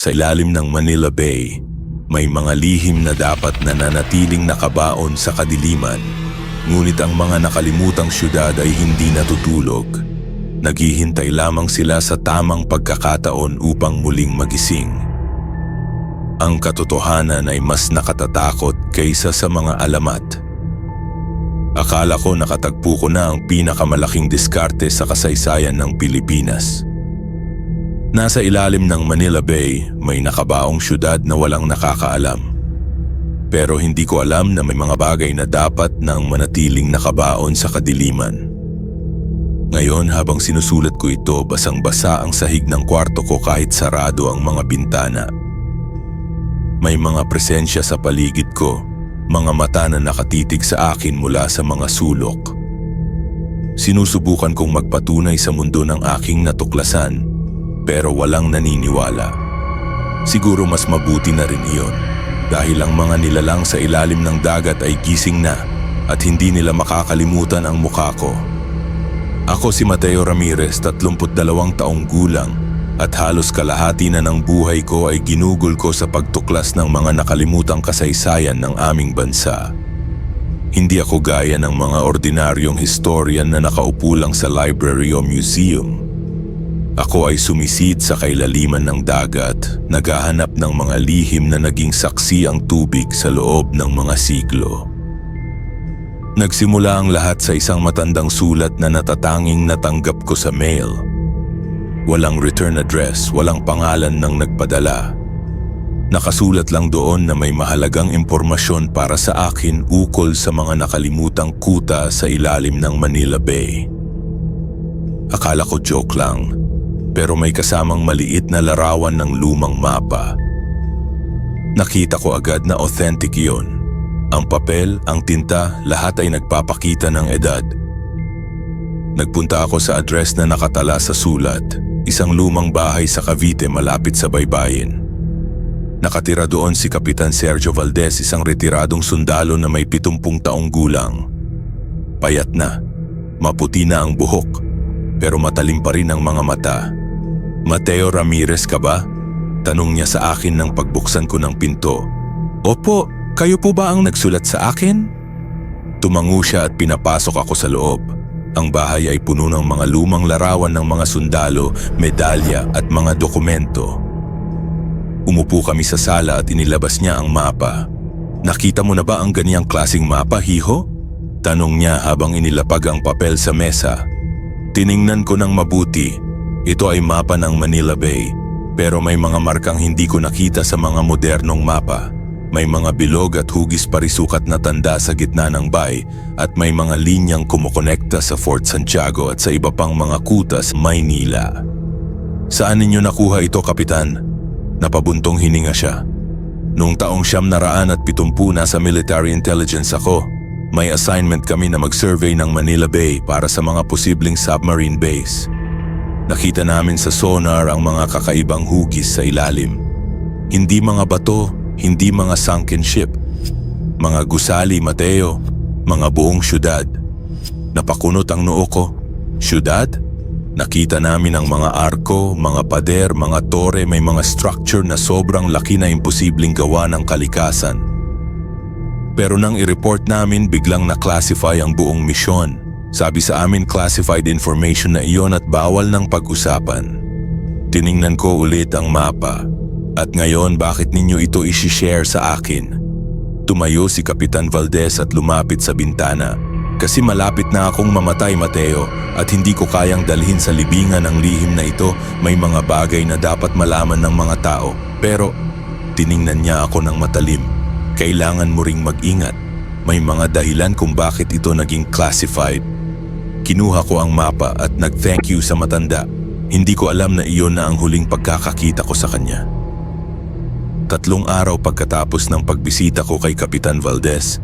Sa ilalim ng Manila Bay, may mga lihim na dapat nananatiling nakabaon sa kadiliman. Ngunit ang mga nakalimutang syudad ay hindi natutulog. Naghihintay lamang sila sa tamang pagkakataon upang muling magising. Ang katotohanan ay mas nakatatakot kaysa sa mga alamat. Akala ko nakatagpo ko na ang pinakamalaking diskarte sa kasaysayan ng Pilipinas. Nasa ilalim ng Manila Bay, may nakabaong syudad na walang nakakaalam. Pero hindi ko alam na may mga bagay na dapat nang manatiling nakabaon sa kadiliman. Ngayon habang sinusulat ko ito, basang-basa ang sahig ng kwarto ko kahit sarado ang mga bintana. May mga presensya sa paligid ko, mga mata na nakatitig sa akin mula sa mga sulok. Sinusubukan kong magpatunay sa mundo ng aking natuklasan, pero walang naniniwala. Siguro mas mabuti na rin iyon, dahil ang mga nilalang sa ilalim ng dagat ay gising na at hindi nila makakalimutan ang mukha ko. Ako si Mateo Ramirez, 32 taong gulang, at halos kalahati na ng buhay ko ay ginugol ko sa pagtuklas ng mga nakalimutang kasaysayan ng aming bansa. Hindi ako gaya ng mga ordinaryong historian na nakaupo lang sa library o museum. Ako ay sumisid sa kailaliman ng dagat, naghahanap ng mga lihim na naging saksi ang tubig sa loob ng mga siglo. Nagsimula ang lahat sa isang matandang sulat na natatanging natanggap ko sa mail. Walang return address, walang pangalan ng nagpadala. Nakasulat lang doon na may mahalagang impormasyon para sa akin ukol sa mga nakalimutang kuta sa ilalim ng Manila Bay. Akala ko joke lang, pero may kasamang maliit na larawan ng lumang mapa. Nakita ko agad na authentic iyon. Ang papel, ang tinta, lahat ay nagpapakita ng edad. Nagpunta ako sa address na nakatala sa sulat, isang lumang bahay sa Cavite malapit sa baybayin. Nakatira doon si Kapitan Sergio Valdez, isang retiradong sundalo na may 70 taong gulang. Payat na, maputi na ang buhok, pero matalim pa rin ang mga mata. "Mateo Ramirez ka ba?" Tanong niya sa akin nang pagbuksan ko ng pinto. "Opo, kayo po ba ang nagsulat sa akin?" Tumango siya at pinapasok ako sa loob. Ang bahay ay puno ng mga lumang larawan ng mga sundalo, medalya at mga dokumento. Umupo kami sa sala at inilabas niya ang mapa. "Nakita mo na ba ang ganiyang klaseng mapa, hiho?" Tanong niya habang inilapag ang papel sa mesa. Tiningnan ko ng mabuti. Ito ay mapa ng Manila Bay, pero may mga markang hindi ko nakita sa mga modernong mapa. May mga bilog at hugis parisukat na tanda sa gitna ng bay at may mga linyang kumukonekta sa Fort Santiago at sa iba pang mga kuta sa Maynila. "Saan ninyo nakuha ito, Kapitan?" Napabuntong hininga siya. "Noong taong 1970 nasa military intelligence ako. May assignment kami na mag-survey ng Manila Bay para sa mga posibleng submarine base. Nakita namin sa sonar ang mga kakaibang hugis sa ilalim. Hindi mga bato, hindi mga sunken ship. Mga gusali, Mateo, mga buong syudad." Napakunot ang noo ko. Syudad? Nakita namin ang mga arko, mga pader, mga tore, may mga structure na sobrang laki na imposibleng gawa ng kalikasan. Pero nang i-report namin, biglang na-classify ang buong misyon. Sabi sa amin classified information na iyon at bawal ng pag-usapan. Tiningnan ko ulit ang mapa. "At ngayon, bakit ninyo ito isi-share sa akin?" Tumayo si Kapitan Valdez at lumapit sa bintana. "Kasi malapit na akong mamatay, Mateo, at hindi ko kayang dalhin sa libingan ang lihim na ito. May mga bagay na dapat malaman ng mga tao. Pero," tiningnan niya ako ng matalim, "kailangan mo ring mag-ingat. May mga dahilan kung bakit ito naging classified." Kinuha ko ang mapa at nag-thank you sa matanda. Hindi ko alam na iyon na ang huling pagkakakita ko sa kanya. 3 araw pagkatapos ng pagbisita ko kay Kapitan Valdez,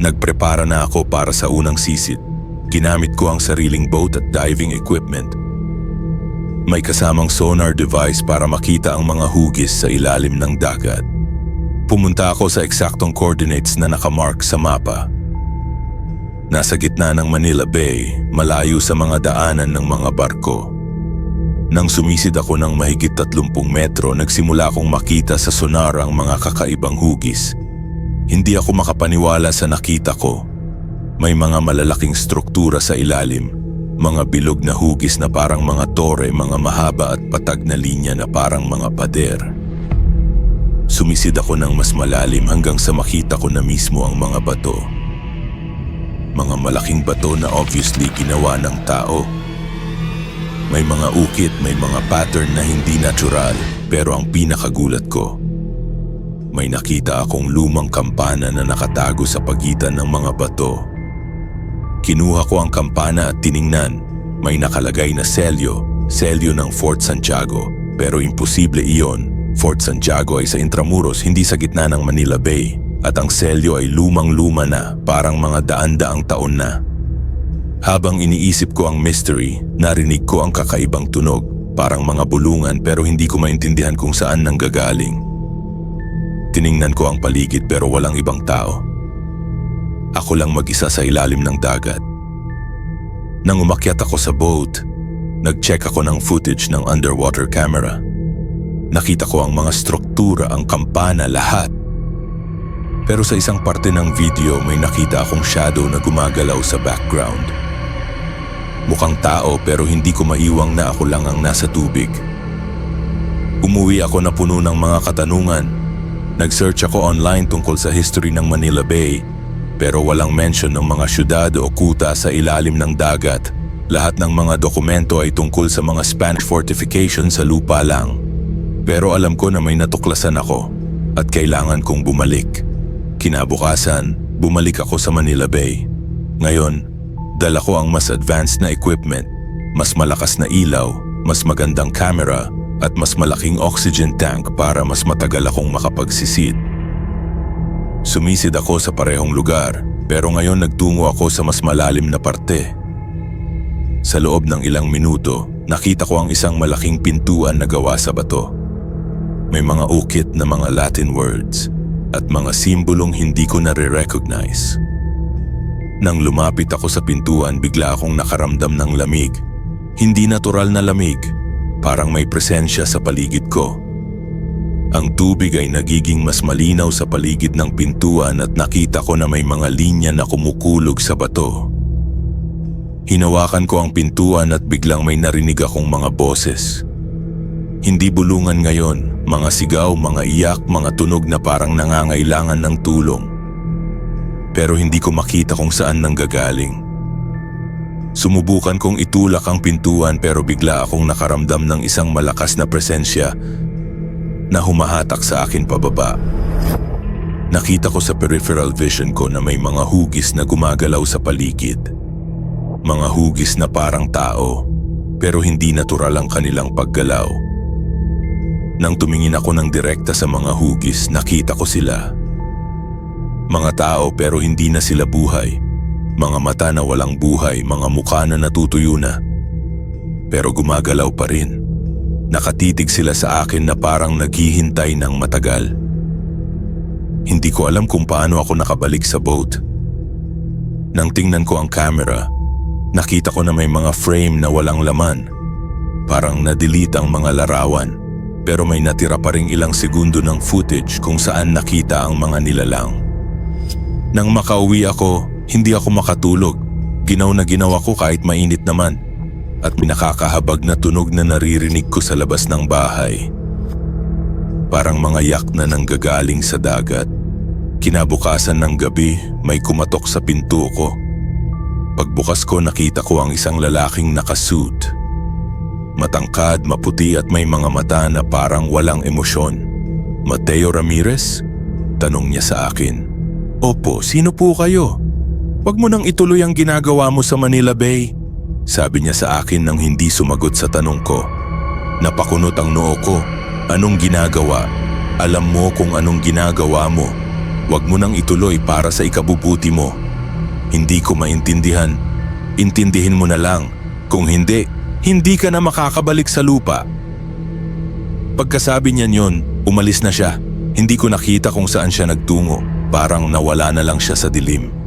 nagprepara na ako para sa unang sisid. Ginamit ko ang sariling boat at diving equipment. May kasamang sonar device para makita ang mga hugis sa ilalim ng dagat. Pumunta ako sa eksaktong coordinates na nakamark sa mapa. Nasa gitna ng Manila Bay, malayo sa mga daanan ng mga barko. Nang sumisid ako ng mahigit 30 metro, nagsimula akong makita sa sonar ang mga kakaibang hugis. Hindi ako makapaniwala sa nakita ko. May mga malalaking struktura sa ilalim, mga bilog na hugis na parang mga tore, mga mahaba at patag na linya na parang mga pader. Sumisid ako ng mas malalim hanggang sa makita ko na mismo ang mga bato. Mga malaking bato na obviously ginawa ng tao. May mga ukit, may mga pattern na hindi natural, pero ang pinakagulat ko, may nakita akong lumang kampana na nakatago sa pagitan ng mga bato. Kinuha ko ang kampana at tiningnan. May nakalagay na selyo ng Fort Santiago, pero imposible iyon. Fort Santiago ay sa Intramuros, hindi sa gitna ng Manila Bay, at ang selyo ay lumang-luma na, parang mga daan-daang taon na. Habang iniisip ko ang mystery, narinig ko ang kakaibang tunog, parang mga bulungan pero hindi ko maintindihan kung saan nanggagaling. Tiningnan ko ang paligid pero walang ibang tao. Ako lang mag-isa sa ilalim ng dagat. Nang umakyat ako sa boat, nag-check ako ng footage ng underwater camera. Nakita ko ang mga struktura, ang kampana, lahat. Pero sa isang parte ng video may nakita akong shadow na gumagalaw sa background. Mukhang tao pero hindi ko maiwang na ako lang ang nasa tubig. Umuwi ako na puno ng mga katanungan. Nag-search ako online tungkol sa history ng Manila Bay, pero walang mention ng mga syudad o kuta sa ilalim ng dagat. Lahat ng mga dokumento ay tungkol sa mga Spanish fortification sa lupa lang. Pero alam ko na may natuklasan ako at kailangan kong bumalik. Kinabukasan, bumalik ako sa Manila Bay. Ngayon, dala ko ang mas advanced na equipment, mas malakas na ilaw, mas magandang camera, at mas malaking oxygen tank para mas matagal akong makapagsisid. Sumisid ako sa parehong lugar, pero ngayon nagtungo ako sa mas malalim na parte. Sa loob ng ilang minuto, nakita ko ang isang malaking pintuan na gawa sa bato. May mga ukit na mga Latin words at mga simbolong hindi ko nare-recognize. Nang lumapit ako sa pintuan, bigla akong nakaramdam ng lamig. Hindi natural na lamig, parang may presensya sa paligid ko. Ang tubig ay nagiging mas malinaw sa paligid ng pintuan at nakita ko na may mga linya na kumukulog sa bato. Hinawakan ko ang pintuan at biglang may narinig akong mga boses. Hindi bulungan ngayon, mga sigaw, mga iyak, mga tunog na parang nangangailangan ng tulong. Pero hindi ko makita kung saan nanggagaling. Sumubukan kong itulak ang pintuan pero bigla akong nakaramdam ng isang malakas na presensya na humahatak sa akin pababa. Nakita ko sa peripheral vision ko na may mga hugis na gumagalaw sa paligid. Mga hugis na parang tao, pero hindi natural ang kanilang paggalaw. Nang tumingin ako ng direkta sa mga hugis, nakita ko sila. Mga tao pero hindi na sila buhay. Mga mata na walang buhay, mga mukha na natutuyo na. Pero gumagalaw pa rin. Nakatitig sila sa akin na parang naghihintay ng matagal. Hindi ko alam kung paano ako nakabalik sa boat. Nang tingnan ko ang camera, nakita ko na may mga frame na walang laman. Parang na-delete ang mga larawan, pero may natira pa ring ilang segundo ng footage kung saan nakita ang mga nilalang. Nang makauwi ako, hindi ako makatulog. Ginaw na ginaw ako kahit mainit naman. At may nakakahabag na tunog na naririnig ko sa labas ng bahay. Parang mga yak na nanggagaling sa dagat. Kinabukasan ng gabi, may kumatok sa pinto ko. Pagbukas ko, nakita ko ang isang lalaking nakasuit. Matangkad, maputi at may mga mata na parang walang emosyon. "Mateo Ramirez?" Tanong niya sa akin. "Opo, sino po kayo? Huwag mo nang ituloy ang ginagawa mo sa Manila Bay." Sabi niya sa akin nang hindi sumagot sa tanong ko. Napakunot ang noo ko. "Anong ginagawa? Alam mo kung anong ginagawa mo. Huwag mo nang ituloy para sa ikabubuti mo." "Hindi ko maintindihan." "Intindihin mo na lang. Kung hindi, hindi ka na makakabalik sa lupa." Pagkasabi niya yon, umalis na siya. Hindi ko nakita kung saan siya nagtungo. Parang nawala na lang siya sa dilim.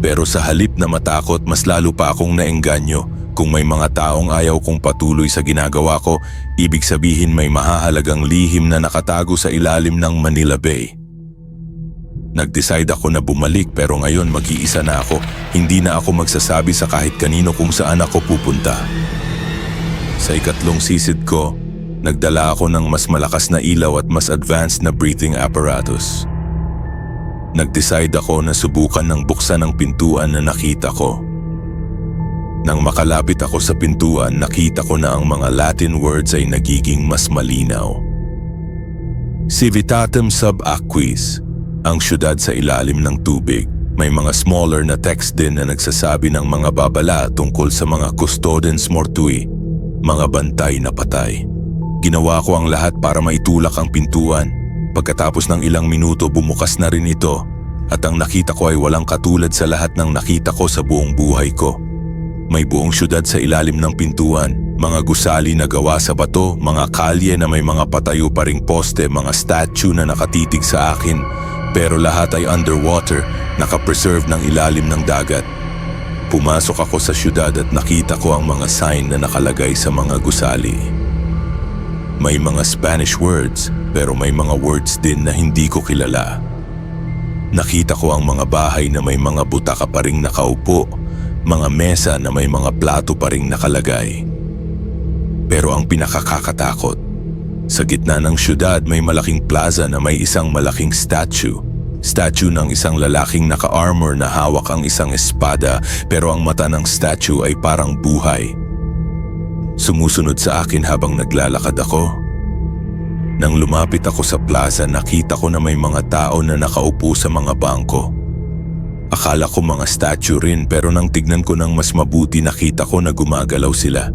Pero sa halip na matakot, mas lalo pa akong naengganyo. Kung may mga taong ayaw kong patuloy sa ginagawa ko, ibig sabihin may mahahalagang lihim na nakatago sa ilalim ng Manila Bay. Nag-decide ako na bumalik pero ngayon mag-iisa na ako. Hindi na ako magsasabi sa kahit kanino kung saan ako pupunta. Sa ikatlong sisid ko, nagdala ako ng mas malakas na ilaw at mas advanced na breathing apparatus. Nag-decide ako na subukan ng buksan ang pintuan na nakita ko. Nang makalapit ako sa pintuan, nakita ko na ang mga Latin words ay nagiging mas malinaw. Civitatem sub aquis, ang syudad sa ilalim ng tubig. May mga smaller na text din na nagsasabi ng mga babala tungkol sa mga custodens mortui, mga bantay na patay. Ginawa ko ang lahat para maitulak ang pintuan. Pagkatapos ng ilang minuto, bumukas na rin ito at ang nakita ko ay walang katulad sa lahat ng nakita ko sa buong buhay ko. May buong syudad sa ilalim ng pintuan, mga gusali na gawa sa bato, mga kalye na may mga patayo pa ring poste, mga statue na nakatitig sa akin, pero lahat ay underwater, nakapreserve ng ilalim ng dagat. Pumasok ako sa syudad at nakita ko ang mga sign na nakalagay sa mga gusali. May mga Spanish words, pero may mga words din na hindi ko kilala. Nakita ko ang mga bahay na may mga butaka pa ring nakaupo, mga mesa na may mga plato pa ring nakalagay. Pero ang pinakakakatakot, sa gitna ng syudad may malaking plaza na may isang malaking statue. Statue ng isang lalaking naka-armor na hawak ang isang espada, pero ang mata ng statue ay parang buhay. Sumusunod sa akin habang naglalakad ako. Nang lumapit ako sa plaza, nakita ko na may mga tao na nakaupo sa mga bangko. Akala ko mga statue rin, pero nang tignan ko ng mas mabuti, nakita ko na gumagalaw sila.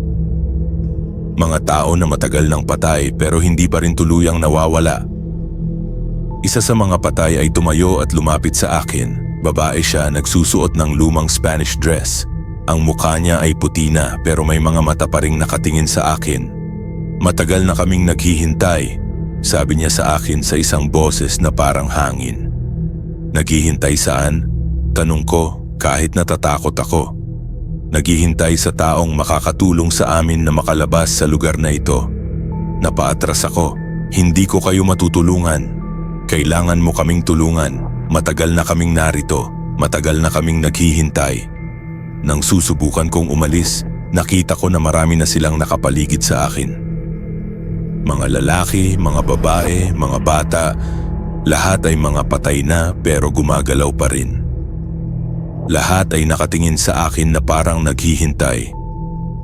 Mga tao na matagal nang patay pero hindi pa rin tuluyang nawawala. Isa sa mga patay ay tumayo at lumapit sa akin. Babae siya, nagsusuot ng lumang Spanish dress. Ang mukha niya ay puti na pero may mga mata pa ring nakatingin sa akin. Matagal na kaming naghihintay, sabi niya sa akin sa isang boses na parang hangin. Naghihintay saan? Tanong ko kahit natatakot ako. Naghihintay sa taong makakatulong sa amin na makalabas sa lugar na ito. Napaatras ako. Hindi ko kayo matutulungan. Kailangan mo kaming tulungan. Matagal na kaming narito. Matagal na kaming naghihintay. Nang susubukan kong umalis, nakita ko na marami na silang nakapaligid sa akin. Mga lalaki, mga babae, mga bata, lahat ay mga patay na pero gumagalaw pa rin. Lahat ay nakatingin sa akin na parang naghihintay.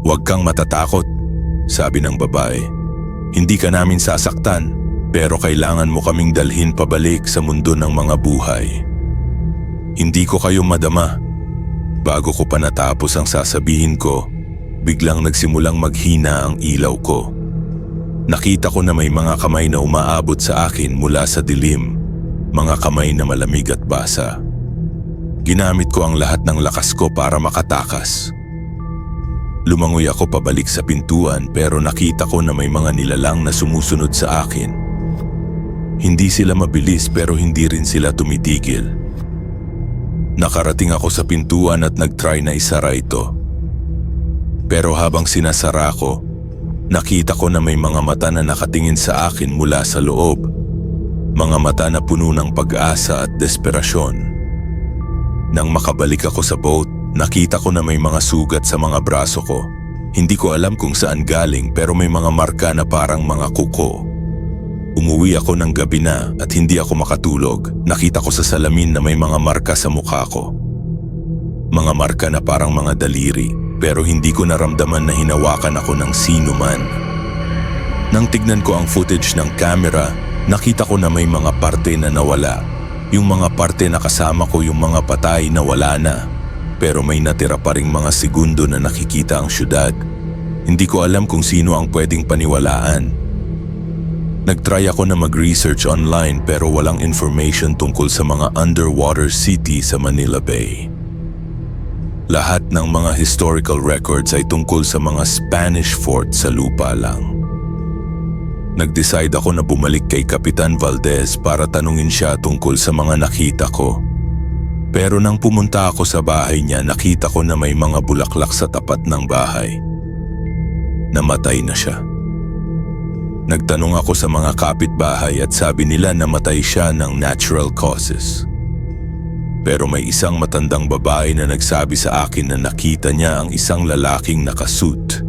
"Huwag kang matatakot," sabi ng babae. "Hindi ka namin sasaktan, pero kailangan mo kaming dalhin pabalik sa mundo ng mga buhay. Hindi ko kayo madama." Bago ko pa natapos ang sasabihin ko, biglang nagsimulang maghina ang ilaw ko. Nakita ko na may mga kamay na umaabot sa akin mula sa dilim, mga kamay na malamig at basa. Ginamit ko ang lahat ng lakas ko para makatakas. Lumangoy ako pabalik sa pintuan pero nakita ko na may mga nilalang na sumusunod sa akin. Hindi sila mabilis pero hindi rin sila tumitigil. Nakarating ako sa pintuan at nag-try na isara ito. Pero habang sinasara ko, nakita ko na may mga mata na nakatingin sa akin mula sa loob. Mga mata na puno ng pag-asa at desperasyon. Nang makabalik ako sa boat, nakita ko na may mga sugat sa mga braso ko. Hindi ko alam kung saan galing pero may mga marka na parang mga kuko. Umuwi ako ng gabi na at hindi ako makatulog. Nakita ko sa salamin na may mga marka sa mukha ko. Mga marka na parang mga daliri pero hindi ko naramdaman na hinawakan ako ng sino man. Nang tignan ko ang footage ng camera, nakita ko na may mga parte na nawala. Yung mga parte na kasama ko, yung mga patay na wala na. Pero may natira pa ring mga segundo na nakikita ang syudad. Hindi ko alam kung sino ang pwedeng paniwalaan. Nagtry ako na mag-research online pero walang information tungkol sa mga underwater city sa Manila Bay. Lahat ng mga historical records ay tungkol sa mga Spanish fort sa lupa lang. Nag-decide ako na bumalik kay Kapitan Valdez para tanungin siya tungkol sa mga nakita ko. Pero nang pumunta ako sa bahay niya, nakita ko na may mga bulaklak sa tapat ng bahay. Namatay na siya. Nagtanong ako sa mga kapitbahay at sabi nila namatay siya ng natural causes. Pero may isang matandang babae na nagsabi sa akin na nakita niya ang isang lalaking nakasuit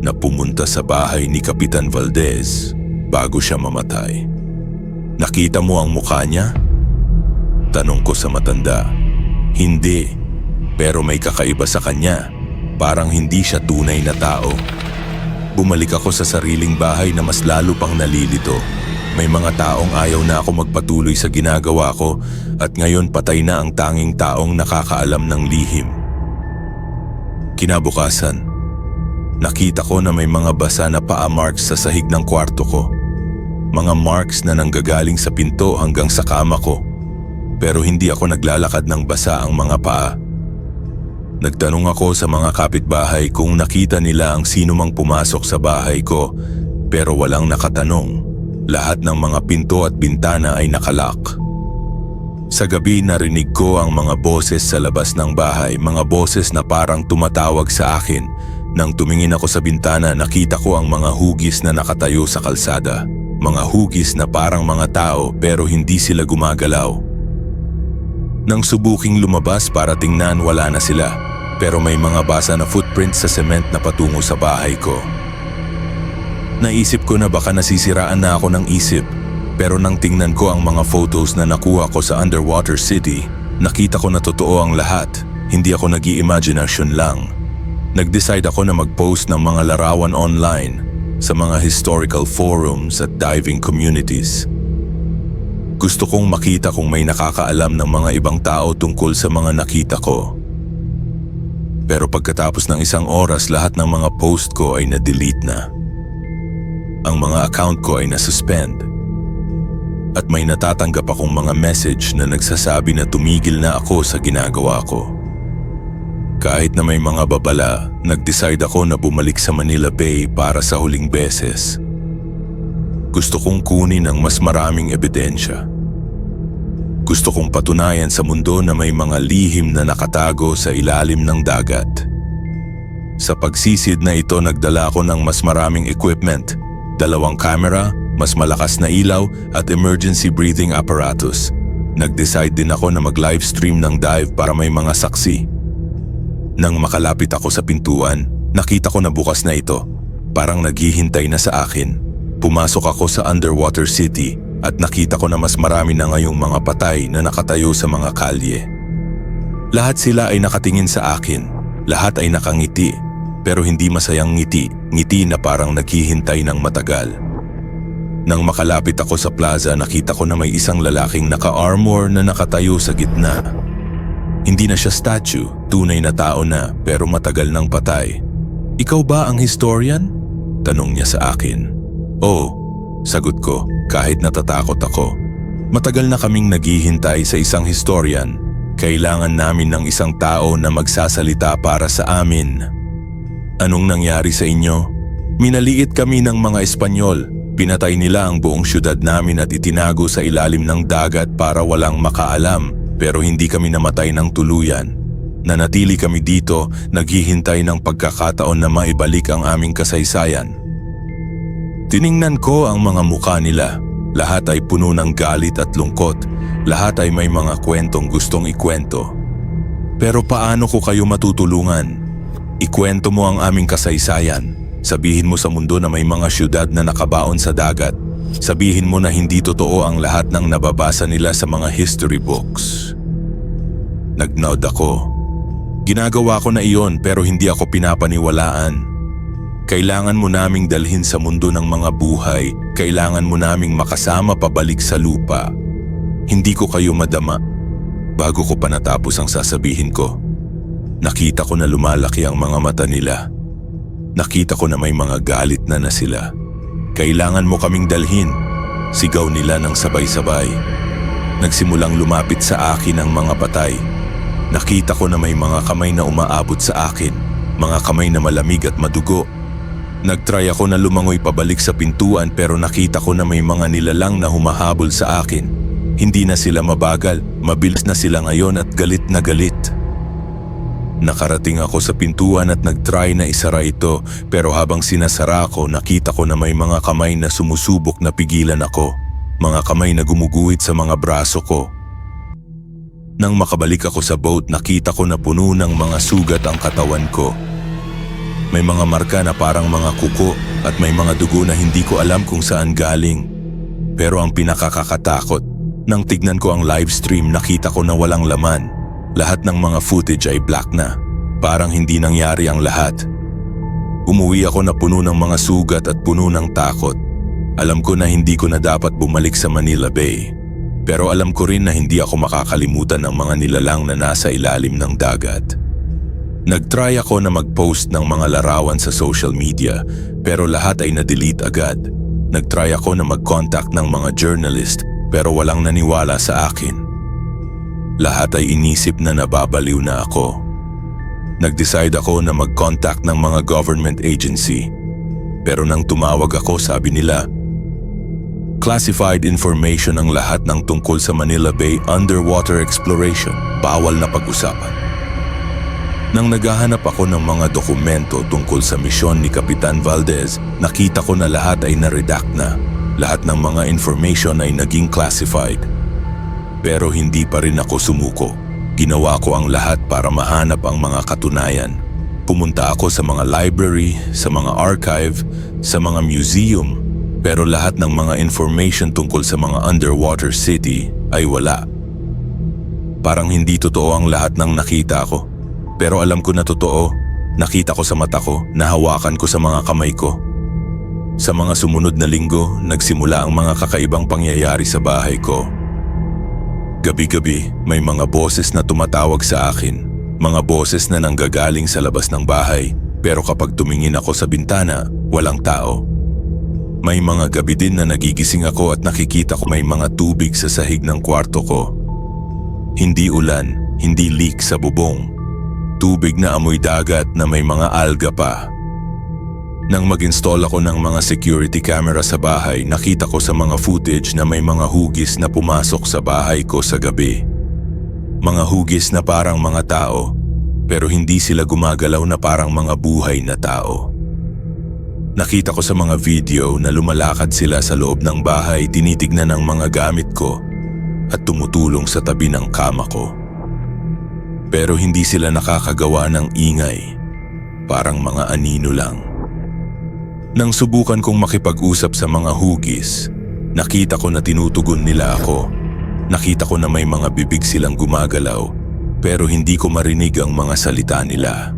na pumunta sa bahay ni Kapitan Valdez bago siya mamatay. Nakita mo ang mukha niya? Tanong ko sa matanda. Hindi, pero may kakaiba sa kanya. Parang hindi siya tunay na tao. Bumalik ako sa sariling bahay na mas lalo pang nalilito. May mga taong ayaw na ako magpatuloy sa ginagawa ko at ngayon patay na ang tanging taong nakakaalam ng lihim. Kinabukasan, nakita ko na may mga basa na paa marks sa sahig ng kwarto ko. Mga marks na nanggagaling sa pinto hanggang sa kama ko. Pero hindi ako naglalakad ng basa ang mga paa. Nagtanong ako sa mga kapitbahay kung nakita nila ang sino mang pumasok sa bahay ko, pero walang nakatanong. Lahat ng mga pinto at bintana ay nakalak. Sa gabi narinig ko ang mga boses sa labas ng bahay, mga boses na parang tumatawag sa akin. Nang tumingin ako sa bintana, nakita ko ang mga hugis na nakatayo sa kalsada. Mga hugis na parang mga tao pero hindi sila gumagalaw. Nang subuking lumabas para tingnan, wala na sila. Pero may mga basa na footprints sa cement na patungo sa bahay ko. Naisip ko na baka nasisiraan na ako ng isip. Pero nang tingnan ko ang mga photos na nakuha ko sa Underwater City, nakita ko na totoo ang lahat. Hindi ako nag-i-imagination lang. Nag-decide ako na mag-post ng mga larawan online sa mga historical forums at diving communities. Gusto kong makita kung may nakakaalam ng mga ibang tao tungkol sa mga nakita ko. Pero pagkatapos ng isang oras, lahat ng mga post ko ay na-delete na. Ang mga account ko ay na-suspend. At may natatanggap akong mga message na nagsasabi na tumigil na ako sa ginagawa ko. Kahit na may mga babala, nag-decide ako na bumalik sa Manila Bay para sa huling beses. Gusto kong kunin ang mas maraming ebidensya. Gusto kong patunayan sa mundo na may mga lihim na nakatago sa ilalim ng dagat. Sa pagsisid na ito, nagdala ako ng mas maraming equipment, 2 camera, mas malakas na ilaw at emergency breathing apparatus. Nag-decide din ako na mag-livestream ng dive para may mga saksi. Nang makalapit ako sa pintuan, nakita ko na bukas na ito. Parang naghihintay na sa akin. Pumasok ako sa Underwater City at nakita ko na mas marami na ngayong mga patay na nakatayo sa mga kalye. Lahat sila ay nakatingin sa akin. Lahat ay nakangiti, pero hindi masayang ngiti. Ngiti na parang naghihintay ng matagal. Nang makalapit ako sa plaza, nakita ko na may isang lalaking naka-armor na nakatayo sa gitna. Hindi na siya statue, tunay na tao na, pero matagal nang patay. "Ikaw ba ang historian?" Tanong niya sa akin. "Oo," sagot ko kahit natatakot ako. Matagal na kaming naghihintay sa isang historian. Kailangan namin ng isang tao na magsasalita para sa amin. "Anong nangyari sa inyo?" "Minaliit kami ng mga Espanyol. Pinatay nila ang buong syudad namin at itinago sa ilalim ng dagat para walang makaalam. Pero hindi kami namatay ng tuluyan. Nanatili kami dito, naghihintay ng pagkakataon na maibalik ang aming kasaysayan." Tiningnan ko ang mga mukha nila. Lahat ay puno ng galit at lungkot. Lahat ay may mga kwentong gustong ikwento. "Pero paano ko kayo matutulungan? Ikwento mo ang aming kasaysayan. Sabihin mo sa mundo na may mga syudad na nakabaon sa dagat. Sabihin mo na hindi totoo ang lahat ng nababasa nila sa mga history books." Nag-nod ako. Ginagawa ko na iyon pero hindi ako pinapaniwalaan. Kailangan mo naming dalhin sa mundo ng mga buhay. Kailangan mo naming makasama pabalik sa lupa. Hindi ko kayo madama. Bago ko pa natapos ang sasabihin ko, nakita ko na lumalaki ang mga mata nila. Nakita ko na may mga galit na sila. "Kailangan mo kaming dalhin," sigaw nila ng sabay-sabay. Nagsimulang lumapit sa akin ang mga patay. Nakita ko na may mga kamay na umaabot sa akin, mga kamay na malamig at madugo. Nagtry ako na lumangoy pabalik sa pintuan pero nakita ko na may mga nilalang na humahabol sa akin. Hindi na sila mabagal, mabilis na sila ngayon at galit na galit. Nakarating ako sa pintuan at nagtry na isara ito, pero habang sinasara ko, nakita ko na may mga kamay na sumusubok na pigilan ako. Mga kamay na gumuguhit sa mga braso ko. Nang makabalik ako sa boat, nakita ko na puno ng mga sugat ang katawan ko. May mga marka na parang mga kuko at may mga dugo na hindi ko alam kung saan galing. Pero ang pinakakakatakot, nang tignan ko ang live stream, nakita ko na walang laman. Lahat ng mga footage ay black na. Parang hindi nangyari ang lahat. Umuwi ako na puno ng mga sugat at puno ng takot. Alam ko na hindi ko na dapat bumalik sa Manila Bay. Pero alam ko rin na hindi ako makakalimutan ng mga nilalang na nasa ilalim ng dagat. Nag-try ako na mag-post ng mga larawan sa social media, pero lahat ay na-delete agad. Nag-try ako na mag-contact ng mga journalist, pero walang naniwala sa akin. Lahat ay inisip na nababaliw na ako. Nag-decide ako na mag-contact ng mga government agency. Pero nang tumawag ako, sabi nila, classified information ang lahat ng tungkol sa Manila Bay underwater exploration. Bawal na pag-usapan. Nang naghahanap ako ng mga dokumento tungkol sa misyon ni Kapitan Valdez, nakita ko na lahat ay na-redact na. Lahat ng mga information ay naging classified. Pero hindi pa rin ako sumuko. Ginawa ko ang lahat para mahanap ang mga katunayan. Pumunta ako sa mga library, sa mga archive, sa mga museum, pero lahat ng mga information tungkol sa mga underwater city ay wala. Parang hindi totoo ang lahat ng nakita ko. Pero alam ko na totoo, nakita ko sa mata ko, nahawakan ko sa mga kamay ko. Sa mga sumunod na linggo, nagsimula ang mga kakaibang pangyayari sa bahay ko. Gabi-gabi, may mga boses na tumatawag sa akin. Mga boses na nanggagaling sa labas ng bahay, pero kapag tumingin ako sa bintana, walang tao. May mga gabi din na nagigising ako at nakikita ko may mga tubig sa sahig ng kwarto ko. Hindi ulan, hindi leak sa bubong. Tubig na amoy dagat na may mga alga pa. Nang mag-install ako ng mga security camera sa bahay, nakita ko sa mga footage na may mga hugis na pumasok sa bahay ko sa gabi. Mga hugis na parang mga tao, pero hindi sila gumagalaw na parang mga buhay na tao. Nakita ko sa mga video na lumalakad sila sa loob ng bahay, tinitignan ang mga gamit ko at tumutulong sa tabi ng kama ko. Pero hindi sila nakakagawa ng ingay, parang mga anino lang. Nang subukan kong makipag-usap sa mga hugis, nakita ko na tinutugon nila ako. Nakita ko na may mga bibig silang gumagalaw, pero hindi ko marinig ang mga salita nila.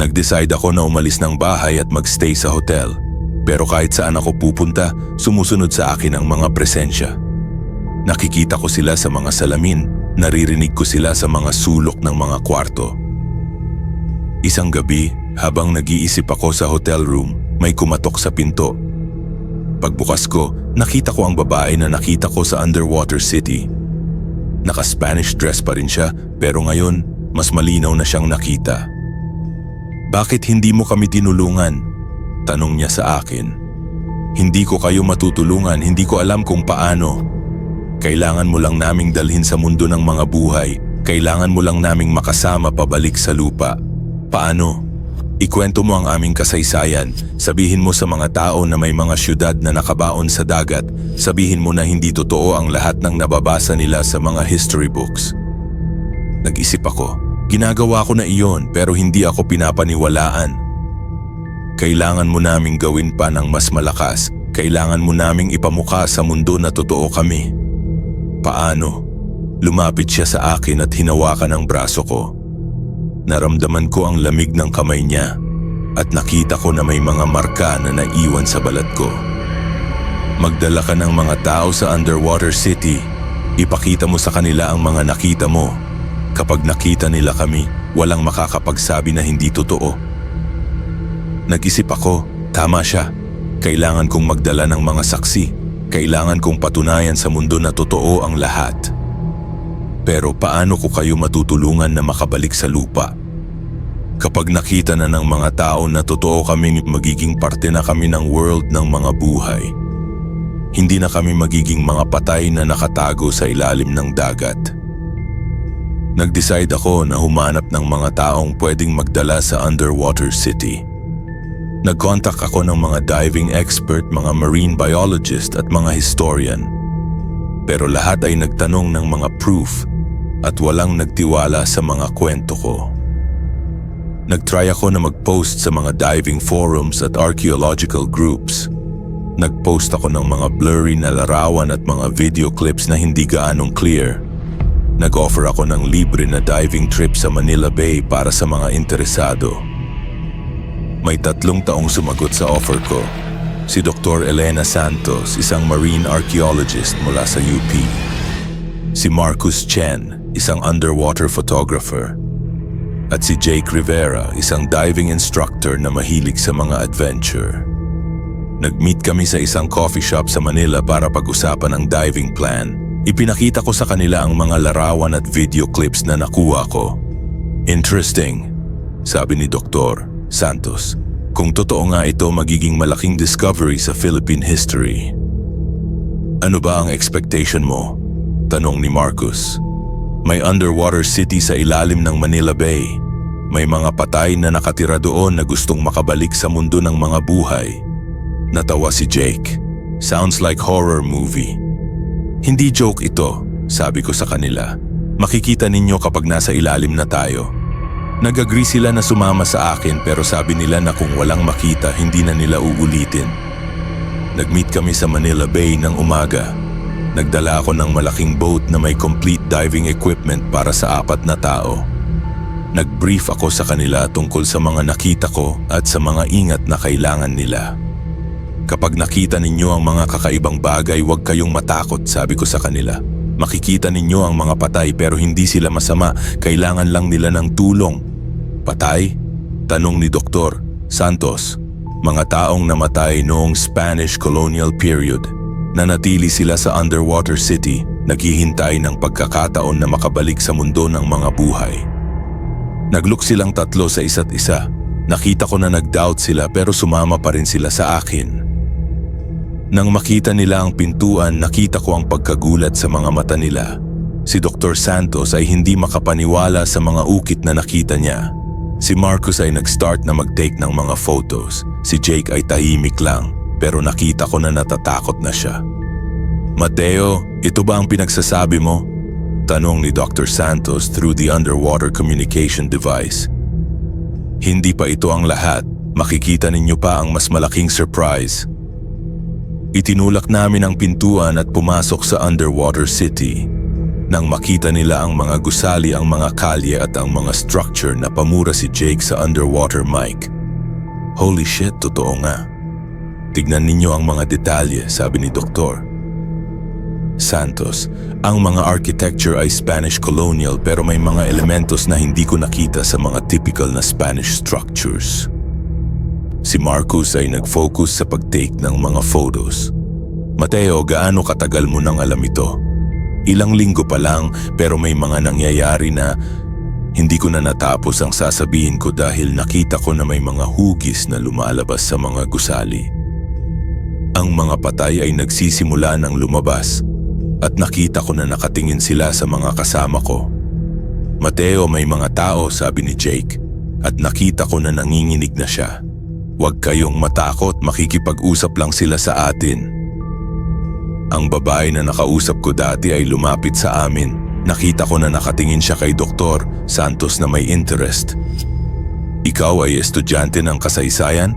Nag-decide ako na umalis ng bahay at magstay sa hotel, pero kahit saan ako pupunta, sumusunod sa akin ang mga presensya. Nakikita ko sila sa mga salamin, naririnig ko sila sa mga sulok ng mga kwarto. Isang gabi, habang nag-iisip ako sa hotel room, may kumatok sa pinto. Pagbukas ko, nakita ko ang babae na nakita ko sa underwater city. Naka-Spanish dress pa rin siya, pero ngayon, mas malinaw na siyang nakita. "Bakit hindi mo kami tinulungan?" tanong niya sa akin. "Hindi ko kayo matutulungan, hindi ko alam kung paano. Kailangan mo lang naming dalhin sa mundo ng mga buhay. Kailangan mo lang naming makasama pabalik sa lupa. Paano? Ikwento mo ang aming kasaysayan. Sabihin mo sa mga tao na may mga syudad na nakabaon sa dagat. Sabihin mo na hindi totoo ang lahat ng nababasa nila sa mga history books." Nag-isip ako, ginagawa ko na iyon pero hindi ako pinapaniwalaan. "Kailangan mo naming gawin pa ng mas malakas. Kailangan mo naming ipamukha sa mundo na totoo kami." "Paano?" Lumapit siya sa akin at hinawakan ang braso ko. Naramdaman ko ang lamig ng kamay niya at nakita ko na may mga marka na naiwan sa balat ko. "Magdala ka ng mga tao sa underwater city. Ipakita mo sa kanila ang mga nakita mo. Kapag nakita nila kami, walang makakapagsabi na hindi totoo." Nag-isip ako, tama siya. Kailangan kong magdala ng mga saksi. Kailangan kong patunayan sa mundo na totoo ang lahat. Pero paano ko kayo matutulungan na makabalik sa lupa? Kapag nakita na ng mga tao na totoo kaming magiging parte na kami ng world ng mga buhay, Hindi na kami magiging mga patay na nakatago sa ilalim ng dagat. Nag-decide ako na humanap ng mga taong pwedeng magdala sa underwater city. Nag-contact ako ng mga diving expert, mga marine biologist at mga historian. Pero lahat ay nagtanong ng mga proof at walang nagtiwala sa mga kwento ko. Nag-try ako na mag-post sa mga diving forums at archaeological groups. Nag-post ako ng mga blurry na larawan at mga video clips na hindi gaanong clear. Nag-offer ako ng libre na diving trip sa Manila Bay para sa mga interesado. May 3 taong sumagot sa offer ko. Si Dr. Elena Santos, isang marine archaeologist mula sa UP. Si Marcus Chen, isang underwater photographer. At si Jake Rivera, isang diving instructor na mahilig sa mga adventure. Nag-meet kami sa isang coffee shop sa Manila para pag-usapan ang diving plan. Ipinakita ko sa kanila ang mga larawan at video clips na nakuha ko. Interesting, sabi ni Dr. Santos. Kung totoo nga ito, magiging malaking discovery sa Philippine history. Ano ba ang expectation mo? Tanong ni Marcus. May underwater city sa ilalim ng Manila Bay. May mga patay na nakatira doon na gustong makabalik sa mundo ng mga buhay. Natawa si Jake. Sounds like horror movie. Hindi joke ito, sabi ko sa kanila. Makikita ninyo kapag nasa ilalim na tayo. Nag-agree sila na sumama sa akin pero sabi nila na kung walang makita, hindi na nila uulitin. Nag-meet kami sa Manila Bay ng umaga. Nagdala ako ng malaking boat na may complete diving equipment para sa 4 na tao. Nag-brief ako sa kanila tungkol sa mga nakita ko at sa mga ingat na kailangan nila. Kapag nakita ninyo ang mga kakaibang bagay, huwag kayong matakot, sabi ko sa kanila. Makikita ninyo ang mga patay pero hindi sila masama, kailangan lang nila ng tulong. Patay? Tanong ni Dr. Santos. Mga taong namatay noong Spanish colonial period. Nanatili sila sa underwater city, naghihintay ng pagkakataon na makabalik sa mundo ng mga buhay. Nag-look silang 3 sa isa't isa. Nakita ko na nag-doubt sila pero sumama pa rin sila sa akin. Nang makita nila ang pintuan, nakita ko ang pagkagulat sa mga mata nila. Si Dr. Santos ay hindi makapaniwala sa mga ukit na nakita niya. Si Marcus ay nag-start na mag-take ng mga photos. Si Jake ay tahimik lang, pero nakita ko na natatakot na siya. Mateo, ito ba ang pinagsasabi mo? Tanong ni Dr. Santos through the underwater communication device. Hindi pa ito ang lahat. Makikita ninyo pa ang mas malaking surprise. Itinulak namin ang pintuan at pumasok sa underwater city. Nang makita nila ang mga gusali, ang mga kalye at ang mga structure, na pamura si Jake sa underwater mic. Holy shit, totoo nga. Tignan ninyo ang mga detalye, sabi ni Dr. Santos. Ang mga architecture ay Spanish colonial pero may mga elementos na hindi ko nakita sa mga typical na Spanish structures. Si Marcus ay nag-focus sa pag-take ng mga photos. Mateo, gaano katagal mo nang alam ito? Ilang linggo pa lang pero may mga nangyayari na hindi ko na natapos ang sasabihin ko dahil nakita ko na may mga hugis na lumalabas sa mga gusali. Ang mga patay ay nagsisimula ng lumabas at nakita ko na nakatingin sila sa mga kasama ko. Mateo, may mga tao, sabi ni Jake, at nakita ko na nanginginig na siya. Huwag kayong matakot, makikipag-usap lang sila sa atin. Ang babae na nakausap ko dati ay lumapit sa amin. Nakita ko na nakatingin siya kay Dr. Santos na may interest. Ikaw ay estudyante ng kasaysayan?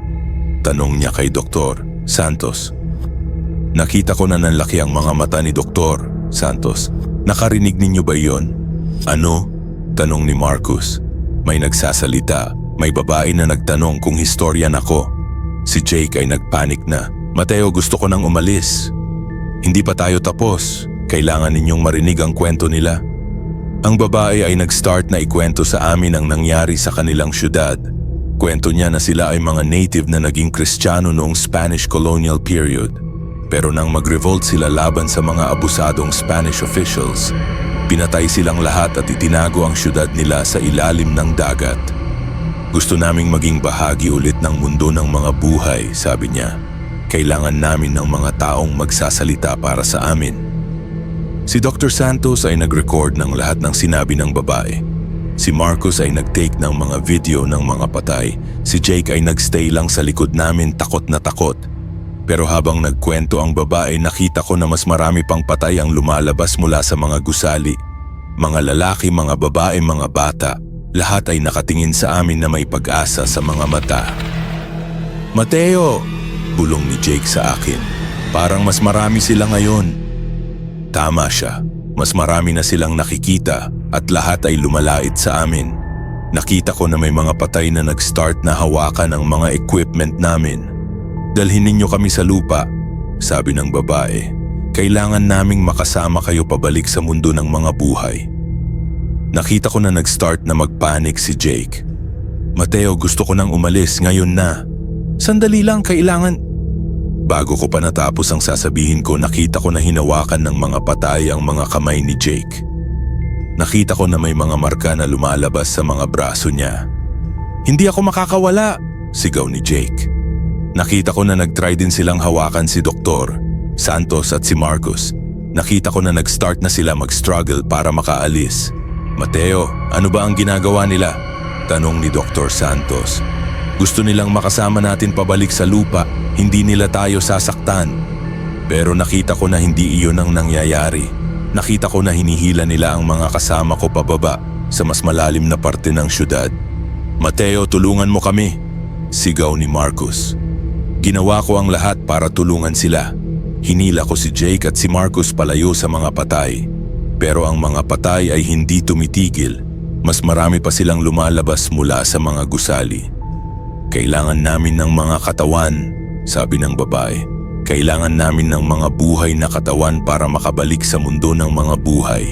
Tanong niya kay Dr. Santos. Nakita ko na nanlaki ang mga mata ni Dr. Santos. Nakarinig ninyo ba iyon? Ano? Tanong ni Marcus. May nagsasalita. May babae na nagtanong kung historian ako. Si Jake ay nagpanik na. Mateo, gusto ko nang umalis. Hindi pa tayo tapos. Kailangan ninyong marinig ang kwento nila. Ang babae ay nag-start na ikwento sa amin ang nangyari sa kanilang syudad. Kwento niya na sila ay mga native na naging Kristiyano noong Spanish colonial period. Pero nang mag-revolt sila laban sa mga abusadong Spanish officials, pinatay silang lahat at itinago ang syudad nila sa ilalim ng dagat. Gusto naming maging bahagi ulit ng mundo ng mga buhay, sabi niya. Kailangan namin ng mga taong magsasalita para sa amin. Si Dr. Santos ay nag-record ng lahat ng sinabi ng babae. Si Marcos ay nag-take ng mga video ng mga patay. Si Jake ay nag-stay lang sa likod namin takot na takot. Pero habang nagkwento ang babae, nakita ko na mas marami pang patay ang lumalabas mula sa mga gusali. Mga lalaki, mga babae, mga bata, lahat ay nakatingin sa amin na may pag-asa sa mga mata. "Mateo!" bulong ni Jake sa akin. "Parang mas marami sila ngayon." Tama siya. Mas marami na silang nakikita at lahat ay lumalait sa amin. Nakita ko na may mga patay na nag-start na hawakan ang mga equipment namin. "Dalhin ninyo kami sa lupa," sabi ng babae. "Kailangan naming makasama kayo pabalik sa mundo ng mga buhay." Nakita ko na nag-start na magpanik si Jake. "Mateo, gusto ko nang umalis ngayon na." "Sandali lang, kailangan..." Bago ko pa natapos ang sasabihin ko, nakita ko na hinawakan ng mga patay ang mga kamay ni Jake. Nakita ko na may mga marka na lumalabas sa mga braso niya. "Hindi ako makakawala!" sigaw ni Jake. Nakita ko na nag-try din silang hawakan si Dr. Santos at si Marcos. Nakita ko na nag-start na sila mag-struggle para makaalis. "Mateo, ano ba ang ginagawa nila?" tanong ni Dr. Santos. "Gusto nilang makasama natin pabalik sa lupa, hindi nila tayo sasaktan." Pero nakita ko na hindi iyon ang nangyayari. Nakita ko na hinihila nila ang mga kasama ko pababa sa mas malalim na parte ng syudad. "Mateo, tulungan mo kami!" sigaw ni Marcos. Ginawa ko ang lahat para tulungan sila. Hinila ko si Jake at si Marcos palayo sa mga patay. Pero ang mga patay ay hindi tumitigil. Mas marami pa silang lumalabas mula sa mga gusali. "Kailangan namin ng mga katawan," sabi ng babae. "Kailangan namin ng mga buhay na katawan para makabalik sa mundo ng mga buhay."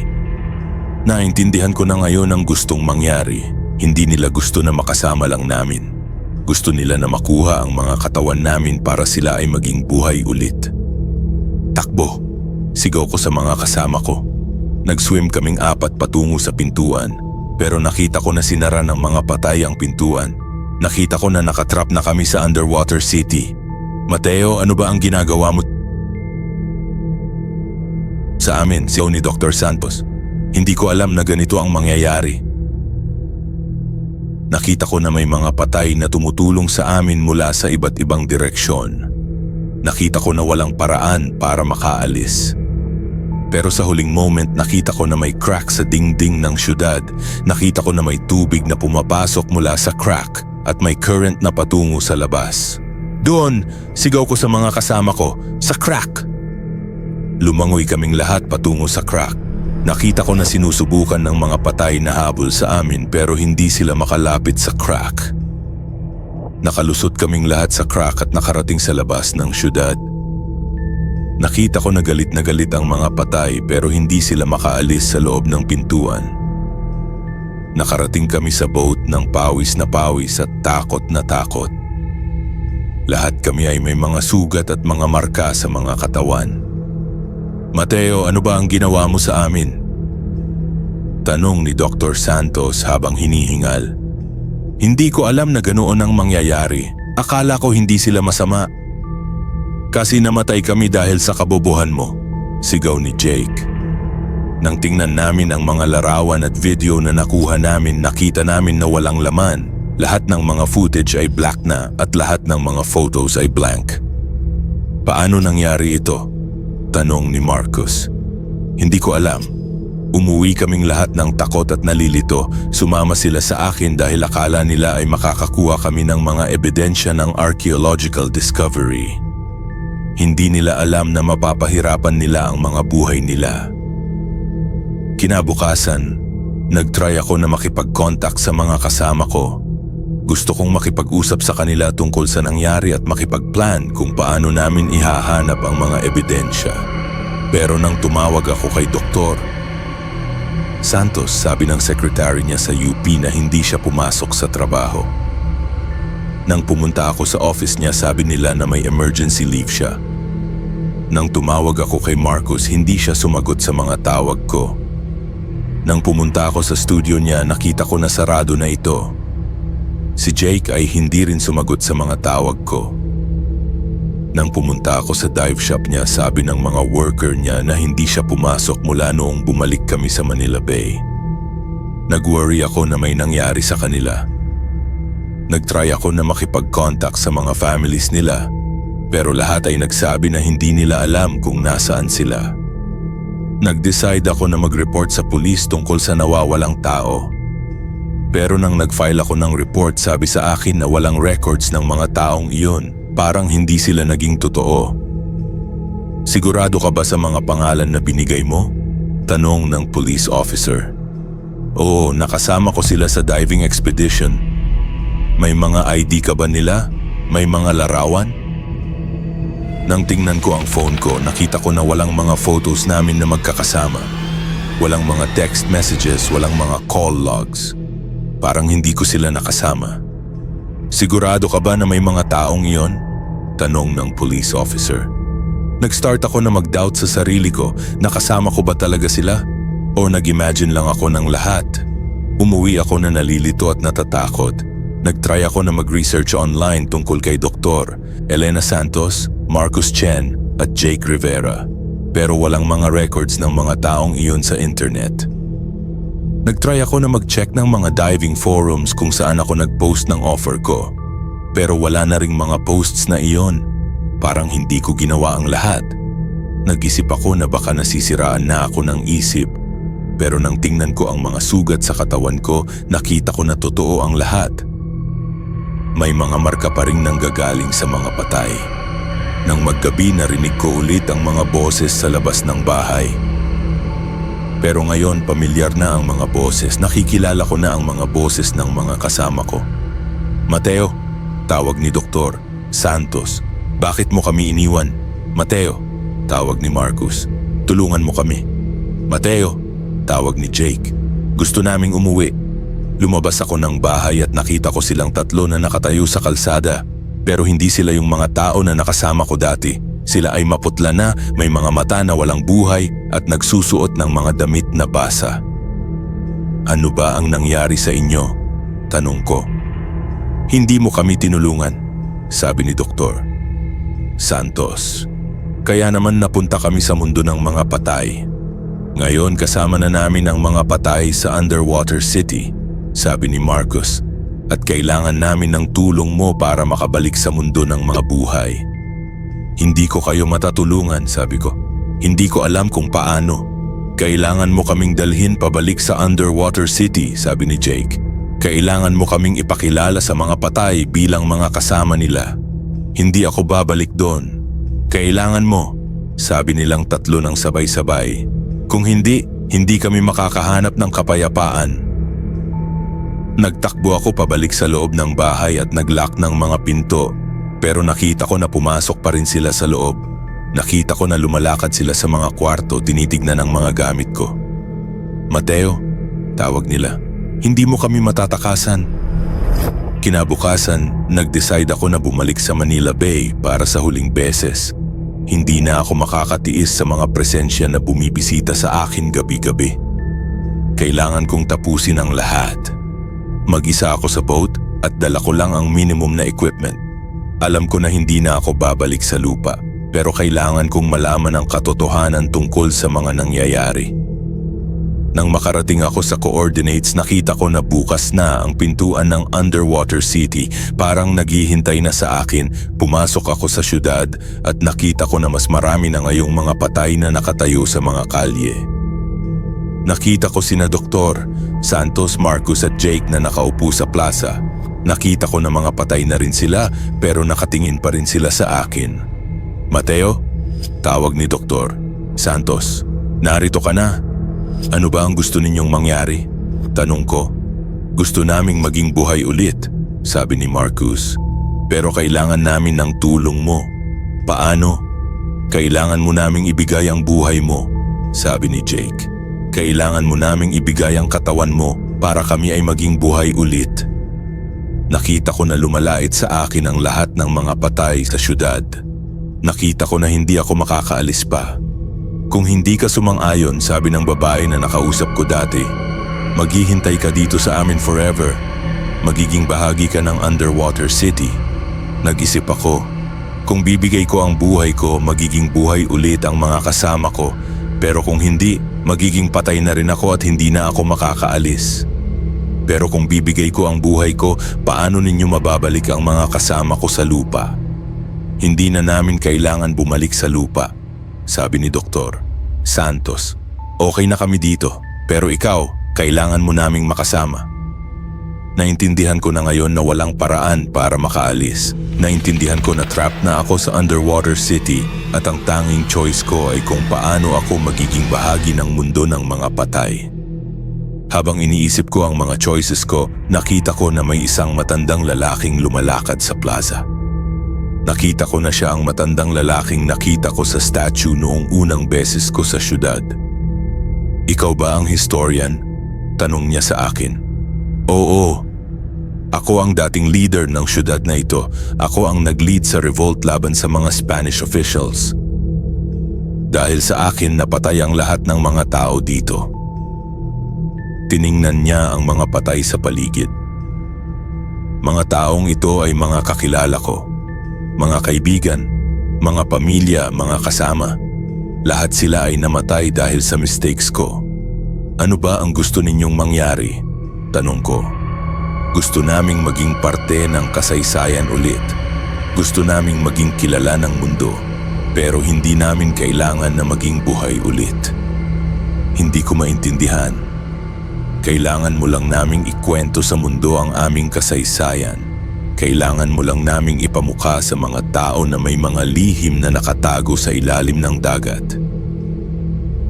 Naintindihan ko na ngayon ang gustong mangyari. Hindi nila gusto na makasama lang namin. Gusto nila na makuha ang mga katawan namin para sila ay maging buhay ulit. "Takbo!" sigaw ko sa mga kasama ko. Nag-swim kaming apat patungo sa pintuan, pero nakita ko na sinara ng mga patay ang pintuan. Nakita ko na nakatrap na kami sa underwater city. "Mateo, ano ba ang ginagawa mo sa amin?" sigaw ni Dr. Santos. "Hindi ko alam na ganito ang mangyayari." Nakita ko na may mga patay na tumutulong sa amin mula sa iba't ibang direksyon. Nakita ko na walang paraan para makaalis. Pero sa huling moment, nakita ko na may crack sa dingding ng syudad. Nakita ko na may tubig na pumapasok mula sa crack at may current na patungo sa labas. "Doon!" sigaw ko sa mga kasama ko. "Sa crack!" Lumangoy kaming lahat patungo sa crack. Nakita ko na sinusubukan ng mga patay na habol sa amin pero hindi sila makalapit sa crack. Nakalusot kaming lahat sa crack at nakarating sa labas ng syudad. Nakita ko na galit ang mga patay pero hindi sila makaalis sa loob ng pintuan. Nakarating kami sa boat ng pawis na pawis at takot na takot. Lahat kami ay may mga sugat at mga marka sa mga katawan. "Mateo, ano ba ang ginawa mo sa amin?" tanong ni Dr. Santos habang hinihingal. "Hindi ko alam na ganoon ang mangyayari. Akala ko hindi sila masama." "Kasi namatay kami dahil sa kabobohan mo," sigaw ni Jake. Nang tingnan namin ang mga larawan at video na nakuha namin, nakita namin na walang laman. Lahat ng mga footage ay black na at lahat ng mga photos ay blank. "Paano nangyari ito?" tanong ni Marcos. "Hindi ko alam. Umuwi kaming lahat ng takot at nalilito. Sumama sila sa akin dahil akala nila ay makakakuha kami ng mga ebidensya ng archaeological discovery. Hindi nila alam na mapapahirapan nila ang mga buhay nila." Kinabukasan, nag-try ako na makipag-contact sa mga kasama ko. Gusto kong makipag-usap sa kanila tungkol sa nangyari at makipag-plan kung paano namin ihahanap ang mga ebidensya. Pero nang tumawag ako kay Dr. Santos, sabi ng secretary niya sa UP na hindi siya pumasok sa trabaho. Nang pumunta ako sa office niya, sabi nila na may emergency leave siya. Nang tumawag ako kay Marcos, hindi siya sumagot sa mga tawag ko. Nang pumunta ako sa studio niya, nakita ko na sarado na ito. Si Jake ay hindi rin sumagot sa mga tawag ko. Nang pumunta ako sa dive shop niya, sabi ng mga worker niya na hindi siya pumasok mula noong bumalik kami sa Manila Bay. Nag-worry ako na may nangyari sa kanila. Nag-try ako na makipag-contact sa mga families nila, pero lahat ay nagsabi na hindi nila alam kung nasaan sila. Nag-decide ako na mag-report sa pulis tungkol sa nawawalang tao. Pero nang nag-file ako ng report, sabi sa akin na walang records ng mga taong iyon. Parang hindi sila naging totoo. Sigurado ka ba sa mga pangalan na binigay mo? Tanong ng police officer. Oo, nakasama ko sila sa diving expedition. May mga ID ka ba nila? May mga larawan? Nang tingnan ko ang phone ko, nakita ko na walang mga photos namin na magkakasama. Walang mga text messages, walang mga call logs. Parang hindi ko sila nakasama. Sigurado ka ba na may mga taong iyon? Tanong ng police officer. Nag-start ako na mag-doubt sa sarili ko, nakasama ko ba talaga sila? O nag-imagine lang ako ng lahat? Umuwi ako na nalilito at natatakot. Nag-try ako na mag-research online tungkol kay Dr. Elena Santos, Marcus Chen at Jake Rivera. Pero walang mga records ng mga taong iyon sa internet. Nag-try ako na mag-check ng mga diving forums kung saan ako nag-post ng offer ko. Pero wala na ring mga posts na iyon. Parang hindi ko ginawa ang lahat. Nag-isip ako na baka nasisiraan na ako ng isip. Pero nang tingnan ko ang mga sugat sa katawan ko, nakita ko na totoo ang lahat. May mga marka pa ring nanggagaling sa mga patay. Nang maggabi, narinig ko ulit ang mga boses sa labas ng bahay. Pero ngayon, pamilyar na ang mga boses. Nakikilala ko na ang mga boses ng mga kasama ko. Mateo, tawag ni Dr. Santos. Bakit mo kami iniwan? Mateo, tawag ni Marcus. Tulungan mo kami. Mateo, tawag ni Jake. Gusto naming umuwi. Lumabas ako ng bahay at nakita ko silang tatlo na nakatayo sa kalsada. Pero hindi sila yung mga tao na nakasama ko dati. Sila ay maputla na, may mga mata na walang buhay at nagsusuot ng mga damit na basa. Ano ba ang nangyari sa inyo? Tanong ko. Hindi mo kami tinulungan, sabi ni Dr. Santos. Kaya naman napunta kami sa mundo ng mga patay. Ngayon kasama na namin ang mga patay sa Underwater City, sabi ni Marcus. At kailangan namin ng tulong mo para makabalik sa mundo ng mga buhay. Hindi ko kayo matatulungan, sabi ko. Hindi ko alam kung paano. Kailangan mo kaming dalhin pabalik sa Underwater City, sabi ni Jake. Kailangan mo kaming ipakilala sa mga patay bilang mga kasama nila. Hindi ako babalik doon. Kailangan mo, sabi nilang tatlo ng sabay-sabay. Kung hindi, hindi kami makakahanap ng kapayapaan. Nagtakbo ako pabalik sa loob ng bahay at naglock ng mga pinto. Pero nakita ko na pumasok pa rin sila sa loob. Nakita ko na lumalakad sila sa mga kwarto, tinitignan ang mga gamit ko. Mateo, tawag nila. Hindi mo kami matatakasan. Kinabukasan, nag-decide ako na bumalik sa Manila Bay para sa huling beses. Hindi na ako makakatiis sa mga presensya na bumibisita sa akin gabi-gabi. Kailangan kong tapusin ang lahat. Mag-isa ako sa boat at dala ko lang ang minimum na equipment. Alam ko na hindi na ako babalik sa lupa, pero kailangan kong malaman ang katotohanan tungkol sa mga nangyayari. Nang makarating ako sa coordinates, nakita ko na bukas na ang pintuan ng Underwater City. Parang naghihintay na sa akin. Pumasok ako sa syudad at nakita ko na mas marami na ngayong mga patay na nakatayo sa mga kalye. Nakita ko sina Dr. Santos, Marcus at Jake na nakaupo sa plaza. Nakita ko na mga patay na rin sila pero nakatingin pa rin sila sa akin. Mateo, tawag ni Dr. Santos. Narito ka na. Ano ba ang gusto ninyong mangyari? Tanong ko. Gusto naming maging buhay ulit, sabi ni Marcus. Pero kailangan namin ng tulong mo. Paano? Kailangan mo naming ibigay ang buhay mo, sabi ni Jake. Kailangan mo naming ibigay ang katawan mo para kami ay maging buhay ulit. Nakita ko na lumalait sa akin ang lahat ng mga patay sa syudad. Nakita ko na hindi ako makakaalis pa. Kung hindi ka sumang-ayon, sabi ng babae na nakausap ko dati, maghihintay ka dito sa amin forever. Magiging bahagi ka ng Underwater City. Nag-isip ako, Kung bibigay ko ang buhay ko, magiging buhay ulit ang mga kasama ko. Pero kung hindi, magiging patay na rin ako at hindi na ako makakaalis. Pero kung bibigay ko ang buhay ko, paano ninyo mababalik ang mga kasama ko sa lupa? Hindi na namin kailangan bumalik sa lupa, sabi ni Dr. Santos. Okay na kami dito, pero ikaw, kailangan mo naming makasama. Naintindihan ko na ngayon na walang paraan para makaalis. Naintindihan ko na trapped na ako sa underwater city at ang tanging choice ko ay kung paano ako magiging bahagi ng mundo ng mga patay. Habang iniisip ko ang mga choices ko, nakita ko na may isang matandang lalaking lumalakad sa plaza. Nakita ko na siya ang matandang lalaking nakita ko sa statue noong unang beses ko sa syudad. Ikaw ba ang historian? Tanong niya sa akin. Oo. Ako ang dating leader ng syudad na ito. Ako ang nag-lead sa revolt laban sa mga Spanish officials. Dahil sa akin napatay ang lahat ng mga tao dito. Tiningnan niya ang mga patay sa paligid. Mga taong ito ay mga kakilala ko. Mga kaibigan, mga pamilya, mga kasama. Lahat sila ay namatay dahil sa mistakes ko. Ano ba ang gusto ninyong mangyari? Tanong ko. Gusto naming maging parte ng kasaysayan ulit. Gusto naming maging kilala ng mundo. Pero hindi namin kailangan na maging buhay ulit. Hindi ko maintindihan. Kailangan mo lang naming ikwento sa mundo ang aming kasaysayan. Kailangan mo lang naming ipamukha sa mga tao na may mga lihim na nakatago sa ilalim ng dagat.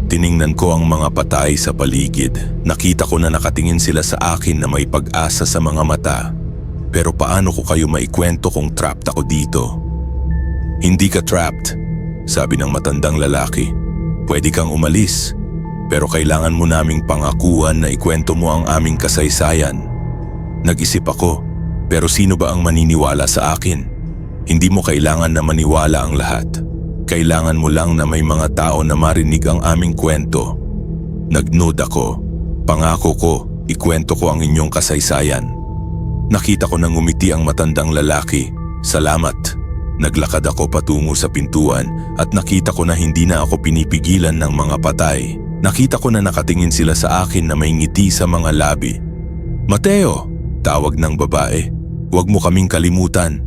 Tiningnan ko ang mga patay sa paligid. Nakita ko na nakatingin sila sa akin na may pag-asa sa mga mata. Pero paano ko kayo maikwento kung trapped ako dito? Hindi ka trapped, sabi ng matandang lalaki. Pwede kang umalis, pero kailangan mo naming pangakuan na ikwento mo ang aming kasaysayan. Nag-isip ako, pero sino ba ang maniniwala sa akin? Hindi mo kailangan na maniwala ang lahat. Kailangan mo lang na may mga tao na marinig ang aming kwento. Nag-nod ako. Pangako ko, ikwento ko ang inyong kasaysayan. Nakita ko nang ngumiti ang matandang lalaki. Salamat. Naglakad ako patungo sa pintuan at nakita ko na hindi na ako pinipigilan ng mga patay. Nakita ko na nakatingin sila sa akin na may ngiti sa mga labi. Mateo, tawag ng babae. Huwag mo kaming kalimutan.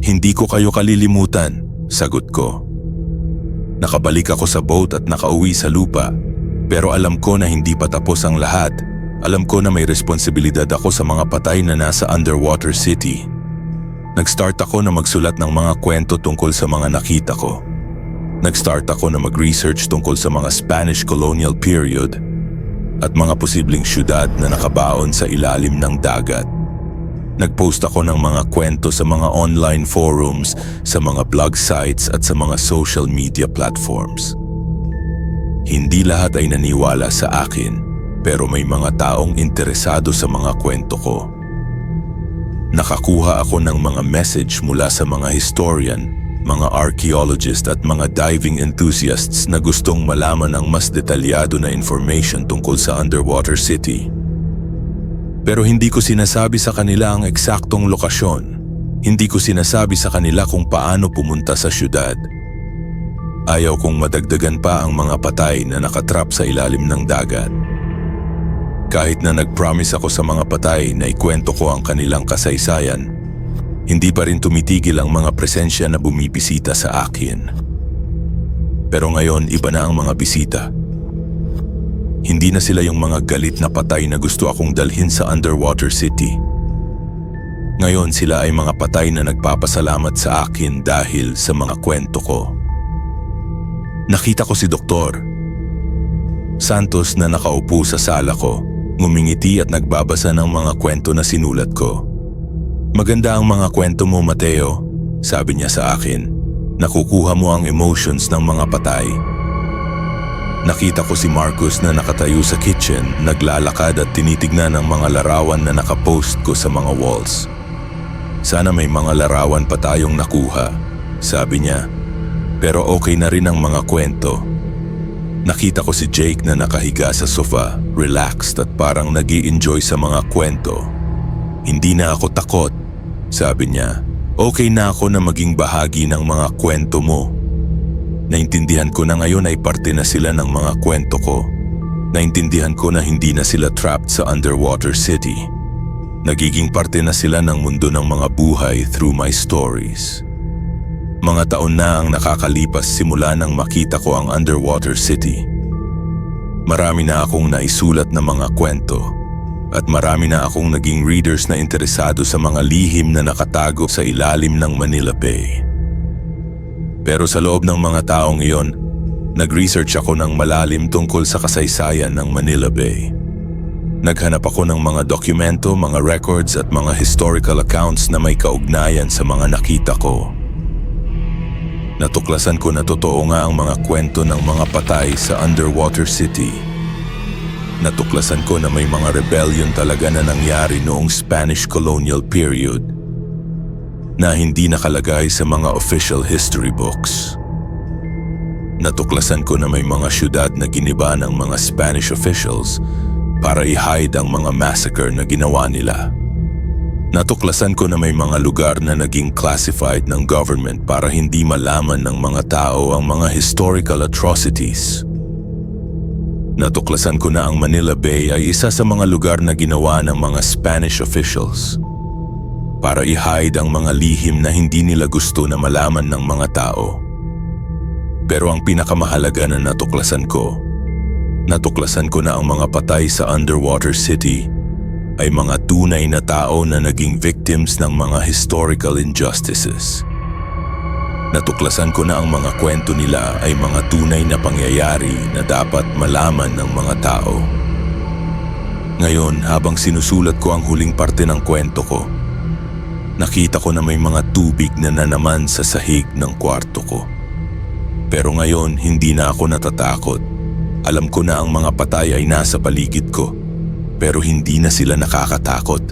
Hindi ko kayo kalilimutan, sagot ko. Nakabalik ako sa boat at nakauwi sa lupa. Pero alam ko na hindi pa tapos ang lahat. Alam ko na may responsibilidad ako sa mga patay na nasa underwater city. Nag-start ako na magsulat ng mga kwento tungkol sa mga nakita ko. Nag-start ako na mag-research tungkol sa mga Spanish colonial period at mga posibleng syudad na nakabaon sa ilalim ng dagat. Nag-post ako ng mga kwento sa mga online forums, sa mga blog sites at sa mga social media platforms. Hindi lahat ay naniwala sa akin, pero may mga taong interesado sa mga kwento ko. Nakakuha ako ng mga message mula sa mga historian, mga archaeologist at mga diving enthusiasts na gustong malaman ang mas detalyado na information tungkol sa underwater city. Pero hindi ko sinasabi sa kanila ang eksaktong lokasyon. Hindi ko sinasabi sa kanila kung paano pumunta sa syudad. Ayaw kong madagdagan pa ang mga patay na nakatrap sa ilalim ng dagat. Kahit na nag-promise ako sa mga patay na ikwento ko ang kanilang kasaysayan, hindi pa rin tumitigil ang mga presensya na bumibisita sa akin. Pero ngayon iba na ang mga bisita. Hindi na sila yung mga galit na patay na gusto akong dalhin sa underwater city. Ngayon sila ay mga patay na nagpapasalamat sa akin dahil sa mga kwento ko. Nakita ko si Dr. Santos na nakaupo sa sala ko, ngumingiti at nagbabasa ng mga kwento na sinulat ko. Maganda ang mga kwento mo, Mateo, sabi niya sa akin. Nakukuha mo ang emotions ng mga patay. Nakita ko si Marcus na nakatayo sa kitchen, naglalakad at tinitignan ang mga larawan na nakapost ko sa mga walls. Sana may mga larawan pa tayong nakuha, sabi niya. Pero okay na rin ang mga kwento. Nakita ko si Jake na nakahiga sa sofa, relaxed at parang nag-i-enjoy sa mga kwento. Hindi na ako takot, sabi niya. Okay na ako na maging bahagi ng mga kwento mo. Naintindihan ko na ngayon ay parte na sila ng mga kwento ko. Naintindihan ko na hindi na sila trapped sa underwater city. Nagiging parte na sila ng mundo ng mga buhay through my stories. Mga taon na ang nakakalipas simula nang makita ko ang underwater city. Marami na akong naisulat na mga kwento at marami na akong naging readers na interesado sa mga lihim na nakatago sa ilalim ng Manila Bay. Pero sa loob ng mga taong iyon, nag-research ako ng malalim tungkol sa kasaysayan ng Manila Bay. Naghanap ako ng mga dokumento, mga records at mga historical accounts na may kaugnayan sa mga nakita ko. Natuklasan ko na totoo nga ang mga kwento ng mga patay sa underwater city. Natuklasan ko na may mga rebellion talaga na nangyari noong Spanish colonial period na hindi nakalagay sa mga official history books. Natuklasan ko na may mga syudad na giniba ng mga Spanish officials para i-hide ang mga massacre na ginawa nila. Natuklasan ko na may mga lugar na naging classified ng government para hindi malaman ng mga tao ang mga historical atrocities. Natuklasan ko na ang Manila Bay ay isa sa mga lugar na ginawa ng mga Spanish officials para i-hide ang mga lihim na hindi nila gusto na malaman ng mga tao. Pero ang pinakamahalaga na natuklasan ko na ang mga patay sa underwater city ay mga tunay na tao na naging victims ng mga historical injustices. Natuklasan ko na ang mga kwento nila ay mga tunay na pangyayari na dapat malaman ng mga tao. Ngayon, habang sinusulat ko ang huling parte ng kwento ko, nakita ko na may mga tubig na nanaman sa sahig ng kwarto ko. Pero ngayon, hindi na ako natatakot. Alam ko na ang mga patay ay nasa paligid ko, pero hindi na sila nakakatakot.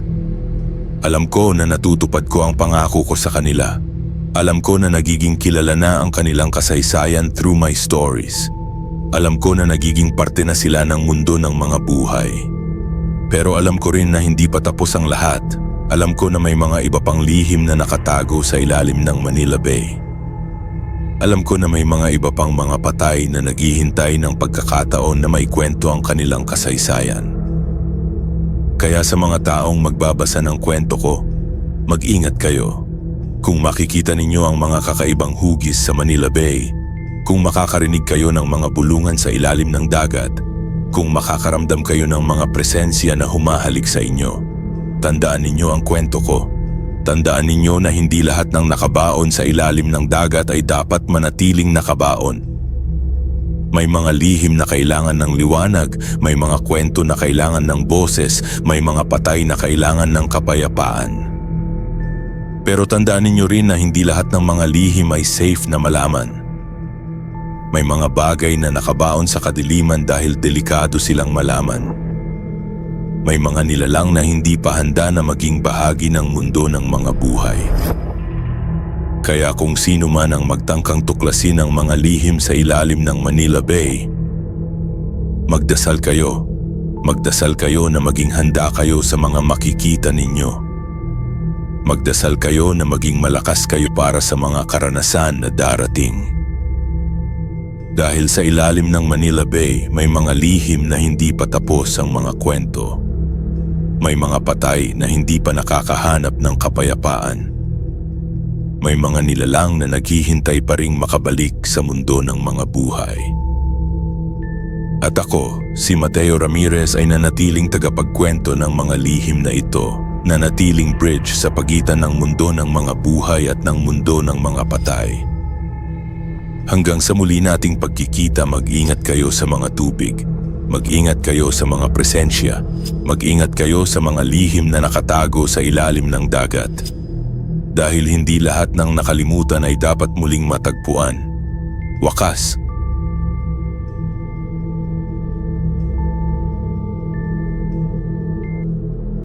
Alam ko na natutupad ko ang pangako ko sa kanila. Alam ko na nagiging kilala na ang kanilang kasaysayan through my stories. Alam ko na nagiging parte na sila ng mundo ng mga buhay. Pero alam ko rin na hindi pa tapos ang lahat. Alam ko na may mga iba pang lihim na nakatago sa ilalim ng Manila Bay. Alam ko na may mga iba pang mga patay na naghihintay ng pagkakataon na may kwento ang kanilang kasaysayan. Kaya sa mga taong magbabasa ng kwento ko, mag-ingat kayo. Kung makikita ninyo ang mga kakaibang hugis sa Manila Bay, kung makakarinig kayo ng mga bulungan sa ilalim ng dagat, kung makakaramdam kayo ng mga presensya na humahalik sa inyo, tandaan ninyo ang kwento ko. Tandaan ninyo na hindi lahat ng nakabaon sa ilalim ng dagat ay dapat manatiling nakabaon. May mga lihim na kailangan ng liwanag, may mga kwento na kailangan ng boses, may mga patay na kailangan ng kapayapaan. Pero tandaan ninyo rin na hindi lahat ng mga lihim ay safe na malaman. May mga bagay na nakabaon sa kadiliman dahil delikado silang malaman. May mga nilalang na hindi pa handa na maging bahagi ng mundo ng mga buhay. Kaya kung sino man ang magtangkang tuklasin ang mga lihim sa ilalim ng Manila Bay, magdasal kayo. Magdasal kayo na maging handa kayo sa mga makikita ninyo. Magdasal kayo na maging malakas kayo para sa mga karanasan na darating. Dahil sa ilalim ng Manila Bay, may mga lihim na hindi pa tapos ang mga kwento. May mga patay na hindi pa nakakahanap ng kapayapaan. May mga nilalang na naghihintay pa ring makabalik sa mundo ng mga buhay. At ako, si Mateo Ramirez ay nanatiling tagapagkwento ng mga lihim na ito, nanatiling bridge sa pagitan ng mundo ng mga buhay at ng mundo ng mga patay. Hanggang sa muli nating pagkikita, mag-ingat kayo sa mga tubig. Mag-ingat kayo sa mga presensya. Mag-ingat kayo sa mga lihim na nakatago sa ilalim ng dagat. Dahil hindi lahat ng nakalimutan ay dapat muling matagpuan. Wakas,